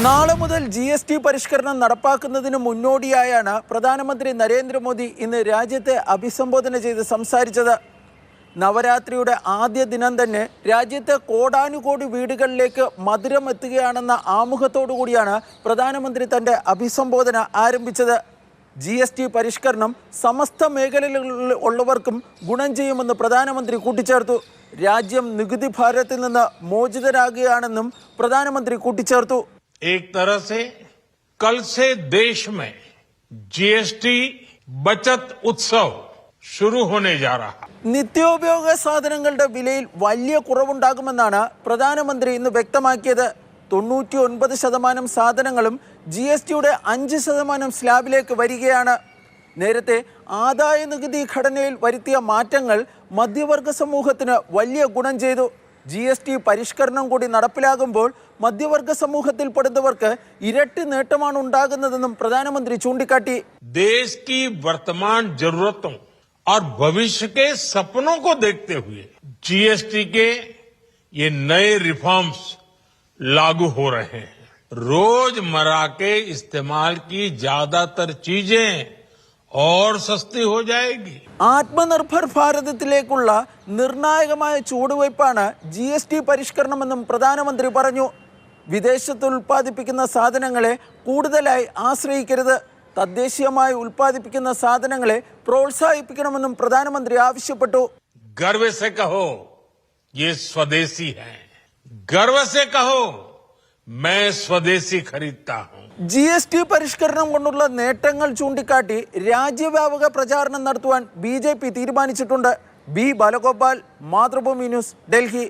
നാളെ മുതൽ GST പരിഷ്കരണം നടപ്പാക്കുന്നതിന് മുന്നോടിയായാണ് പ്രധാനമന്ത്രി നരേന്ദ്രമോദി ഇന്ന് രാജ്യത്തെ അഭിസംബോധന ചെയ്ത് സംസാരിച്ചത്. നവരാത്രിയുടെ ആദ്യ ദിനം തന്നെ രാജ്യത്തെ കോടാനുകോടി വീടുകളിലേക്ക് മധുരം എത്തുകയാണെന്ന ആമുഖത്തോടു കൂടിയാണ് പ്രധാനമന്ത്രി തൻ്റെ അഭിസംബോധന ആരംഭിച്ചത്. GST പരിഷ്കരണം സമസ്ത മേഖലകളിൽ ഉള്ളവർക്കും ഗുണം ചെയ്യുമെന്ന് പ്രധാനമന്ത്രി കൂട്ടിച്ചേർത്തു. രാജ്യം നികുതി ഭാരത്തിൽ നിന്ന് മോചിതരാകുകയാണെന്നും പ്രധാനമന്ത്രി കൂട്ടിച്ചേർത്തു. एक तरह से कल से देश में GST बचत उत्सव शुरू होने जा रहा है. നിത്യോപയോഗ സാധനങ്ങളുടെ വിലയിൽ വലിയ കുറവുണ്ടാകുമെന്നാണ് പ്രധാനമന്ത്രി ഇന്ന് വ്യക്തമാക്കിയത്. 99% സാധനങ്ങളും GSTയുടെ 5% സ്ലാബിലേക്ക് വരികയാണ്. നേരത്തെ ആദായ നികുതി ഘടനയിൽ വരുത്തിയ മാറ്റങ്ങൾ മധ്യവർഗ സമൂഹത്തിന് വലിയ ഗുണം ചെയ്തു. GST പരിഷ്കരണം കൂടി നടപ്പിലാകുമ്പോൾ മധ്യവർഗ സമൂഹത്തിൽപ്പെടുന്നവർക്ക് ഇരട്ടി നേട്ടമാണ് ഉണ്ടാകുന്നതെന്നും പ്രധാനമന്ത്രി ചൂണ്ടിക്കാട്ടി. देश की वर्तमान जरूरतों और भविष्य के सपनों को देखते हुए GST के ये नए रिफॉर्म्स लागू हो रहे हैं. रोजमर्रा के इस्तेमाल की ज्यादातर चीजें और सस्ती हो जाएगी. ആത്മനിർഭർ ഭാരതത്തിലേക്കുള്ള നിർണായകമായ ചുവടുവയ്പ്പാണ് GST പരിഷ്കരണമെന്നും പ്രധാനമന്ത്രി പറഞ്ഞു. വിദേശത്ത് ഉൽപ്പാദിപ്പിക്കുന്ന സാധനങ്ങളെ കൂടുതലായി ആശ്രയിക്കരുത്, തദ്ദേശീയമായി ഉൽപ്പാദിപ്പിക്കുന്ന സാധനങ്ങളെ പ്രോത്സാഹിപ്പിക്കണമെന്നും പ്രധാനമന്ത്രി ആവശ്യപ്പെട്ടു. गर्व से कहो ये स्वदेशी है, गर्व से कहो मैं स्वदेशी खरीदता हूं. GST പരിഷ്കരണം കൊണ്ടുള്ള നേട്ടങ്ങൾ ചൂണ്ടിക്കാട്ടി രാജ്യവ്യാപക പ്രചാരണം നടത്തുവാൻ BJP തീരുമാനിച്ചിട്ടുണ്ട്. B Balagopal, Mathrubhumi news, Delhi.